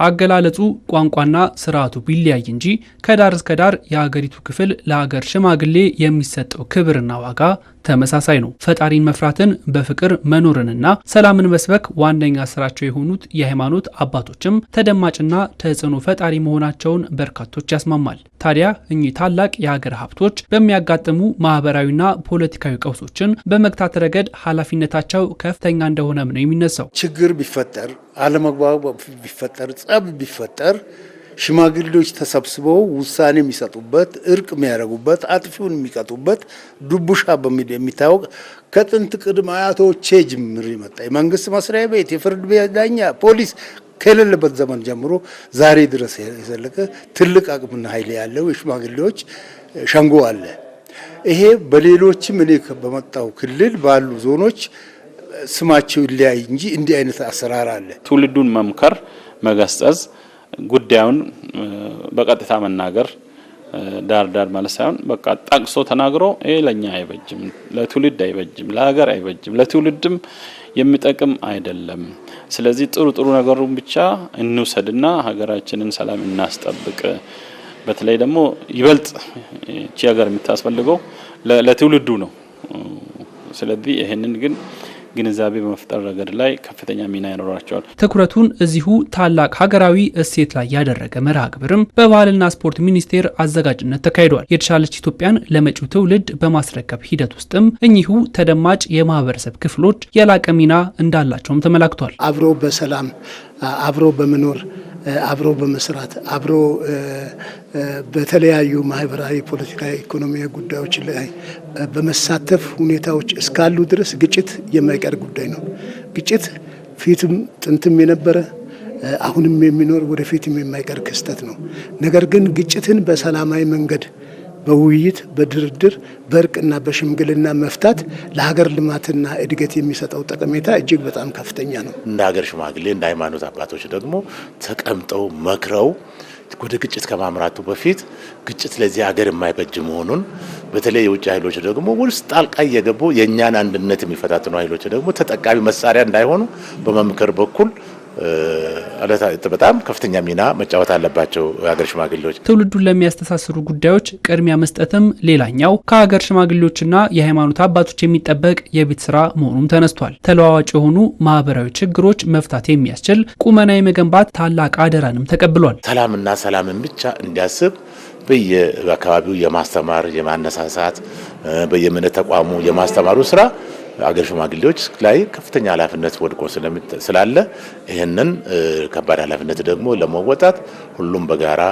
አገላለጹ ቋንቋና ስርዓቱ ቢለያይ እንጂ ከዳር እስከ ዳር የሀገሪቱ ክፍል ለሀገር ሽማግሌ የሚሰጠው ክብርና ዋጋ ተመሳሳይ ነው። ፈጣሪን መፍራትን፣ በፍቅር መኖርንና ሰላምን መስበክ ዋነኛ ስራቸው የሆኑት የሃይማኖት አባቶችም ተደማጭና ተጽዕኖ ፈጣሪ መሆናቸውን በርካቶች ያስማማል። ታዲያ እኚህ ታላቅ የሀገር ሀብቶች በሚያጋጥሙ ማህበራዊና ፖለቲካዊ ቀውሶችን በመግታት ረገድ ኃላፊነታቸው ከፍተኛ እንደሆነም ነው የሚነሳው። ችግር ቢፈጠር፣ አለመግባባት ቢፈጠር፣ ጸብ ቢፈጠር ሽማግሌዎች ተሰብስበው ውሳኔ የሚሰጡበት፣ እርቅ የሚያደርጉበት፣ አጥፊውን የሚቀጡበት ዱቡሻ በሚል የሚታወቅ ከጥንት ቅድመ አያቶቼ ጅምር የመጣ የመንግስት መስሪያ ቤት፣ የፍርድ ቤት ዳኛ፣ ፖሊስ ከሌለበት ዘመን ጀምሮ ዛሬ ድረስ የዘለቀ ትልቅ አቅምና ኃይል ያለው የሽማግሌዎች ሸንጎ አለ። ይሄ በሌሎችም እኔ በመጣው ክልል ባሉ ዞኖች ስማቸው ይለያይ እንጂ እንዲህ አይነት አሰራር አለ። ትውልዱን መምከር፣ መገሰጽ፣ ጉዳዩን በቀጥታ መናገር፣ ዳር ማለት ሳይሆን በቃ ጠቅሶ ተናግሮ ለኛ አይበጅም፣ ለትውልድ አይበጅም፣ ለሀገር አይበጅም፣ ለትውልድም የሚጠቅም አይደለም። ስለዚህ ጥሩ ነገሩን ብቻ እንውሰድና ሀገራችንን ሰላም እናስጠብቅ። በተለይ ደግሞ ይበልጥ እቺ ሀገር የምታስፈልገው ለትውልዱ ነው። ስለዚህ ይሄንን ግን ግንዛቤ በመፍጠር ረገድ ላይ ከፍተኛ ሚና ይኖራቸዋል። ትኩረቱን እዚሁ ታላቅ ሀገራዊ እሴት ላይ ያደረገ መርሃ ግብርም በባህልና ስፖርት ሚኒስቴር አዘጋጅነት ተካሂዷል። የተሻለች ኢትዮጵያን ለመጪው ትውልድ በማስረከብ ሂደት ውስጥም እኚሁ ተደማጭ የማህበረሰብ ክፍሎች የላቀ ሚና እንዳላቸውም ተመላክቷል። አብሮ በሰላም አብሮ በመኖር አብሮ በመስራት አብሮ በተለያዩ ማህበራዊ፣ ፖለቲካዊ፣ ኢኮኖሚያዊ ጉዳዮች ላይ በመሳተፍ ሁኔታዎች እስካሉ ድረስ ግጭት የማይቀር ጉዳይ ነው። ግጭት ፊትም ጥንትም የነበረ አሁንም የሚኖር ወደፊትም የማይቀር ክስተት ነው። ነገር ግን ግጭትን በሰላማዊ መንገድ በውይይት በድርድር በእርቅና በሽምግልና መፍታት ለሀገር ልማትና እድገት የሚሰጠው ጠቀሜታ እጅግ በጣም ከፍተኛ ነው። እንደ ሀገር ሽማግሌ እንደ ሃይማኖት አባቶች ደግሞ ተቀምጠው መክረው ወደ ግጭት ከማምራቱ በፊት ግጭት ለዚህ ሀገር የማይበጅ መሆኑን በተለይ የውጭ ኃይሎች ደግሞ ውስጥ ጣልቃ እየገቡ የእኛን አንድነት የሚፈታተኑ ኃይሎች ደግሞ ተጠቃሚ መሳሪያ እንዳይሆኑ በመምከር በኩል በጣም ከፍተኛ ሚና መጫወት አለባቸው የሀገር ሽማግሌዎች። ትውልዱን ለሚያስተሳስሩ ጉዳዮች ቅድሚያ መስጠትም ሌላኛው ከሀገር ሽማግሌዎችና የሃይማኖት አባቶች የሚጠበቅ የቤት ስራ መሆኑም ተነስቷል። ተለዋዋጭ የሆኑ ማህበራዊ ችግሮች መፍታት የሚያስችል ቁመና የመገንባት ታላቅ አደራንም ተቀብሏል። ሰላምን ብቻ እንዲያስብ በየአካባቢው የማስተማር የማነሳሳት በየእምነት ተቋሙ የማስተማሩ ስራ አገር ሽማግሌዎች ላይ ከፍተኛ ኃላፊነት ወድቆ ስላለ ይሄንን ከባድ ኃላፊነት ደግሞ ለመወጣት ሁሉም በጋራ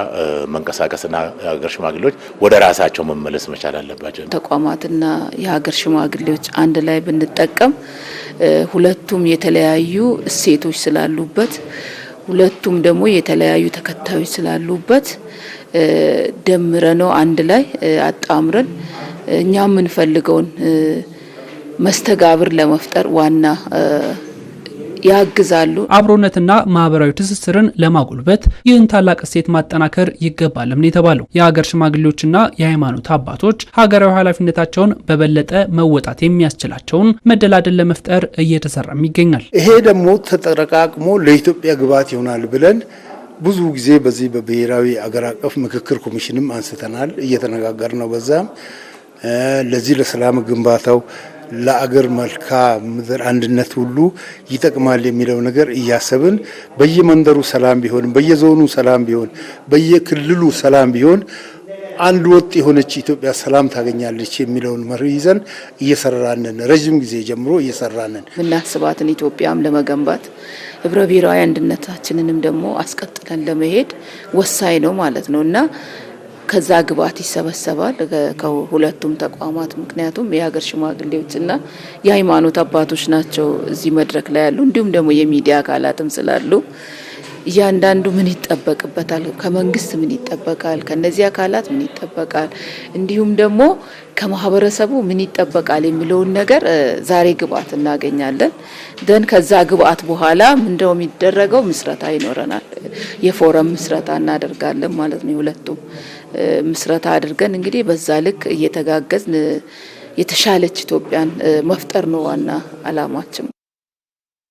መንቀሳቀስና አገር ሽማግሌዎች ወደ ራሳቸው መመለስ መቻል አለባቸው። ተቋማትና የሀገር ሽማግሌዎች አንድ ላይ ብንጠቀም ሁለቱም የተለያዩ እሴቶች ስላሉበት ሁለቱም ደግሞ የተለያዩ ተከታዮች ስላሉበት ደምረነው አንድ ላይ አጣምረን እኛ የምንፈልገውን መስተጋብር ለመፍጠር ዋና ያግዛሉ። አብሮነትና ማህበራዊ ትስስርን ለማጎልበት ይህን ታላቅ እሴት ማጠናከር ይገባልም ነው የተባለው። የሀገር ሽማግሌዎችና የሃይማኖት አባቶች ሀገራዊ ኃላፊነታቸውን በበለጠ መወጣት የሚያስችላቸውን መደላደል ለመፍጠር እየተሰራም ይገኛል። ይሄ ደግሞ ተጠረቃቅሞ ለኢትዮጵያ ግብዓት ይሆናል ብለን ብዙ ጊዜ በዚህ በብሔራዊ አገር አቀፍ ምክክር ኮሚሽንም አንስተናል፣ እየተነጋገር ነው። በዛም ለዚህ ለሰላም ግንባታው ለአገር መልካም ምድር አንድነት ሁሉ ይጠቅማል የሚለው ነገር እያሰብን በየመንደሩ ሰላም ቢሆን፣ በየዞኑ ሰላም ቢሆን፣ በየክልሉ ሰላም ቢሆን አንድ ወጥ የሆነች ኢትዮጵያ ሰላም ታገኛለች የሚለውን መርህ ይዘን እየሰራንን ረጅም ጊዜ ጀምሮ እየሰራንን ምናስባትን ኢትዮጵያም ለመገንባት ህብረ ብሔራዊ አንድነታችንንም ደግሞ አስቀጥለን ለመሄድ ወሳኝ ነው ማለት ነውና ከዛ ግብዓት ይሰበሰባል ከሁለቱም ተቋማት። ምክንያቱም የሀገር ሽማግሌዎችና የሃይማኖት አባቶች ናቸው እዚህ መድረክ ላይ ያሉ፣ እንዲሁም ደግሞ የሚዲያ አካላትም ስላሉ እያንዳንዱ ምን ይጠበቅበታል፣ ከመንግስት ምን ይጠበቃል፣ ከነዚህ አካላት ምን ይጠበቃል፣ እንዲሁም ደግሞ ከማህበረሰቡ ምን ይጠበቃል የሚለውን ነገር ዛሬ ግብዓት እናገኛለን። ደን ከዛ ግብዓት በኋላ ምንድነው የሚደረገው? ምስረታ ይኖረናል። የፎረም ምስረታ እናደርጋለን ማለት ነው። ሁለቱም ምስረታ አድርገን እንግዲህ በዛ ልክ እየተጋገዝን የተሻለች ኢትዮጵያን መፍጠር ነው ዋና አላማችን።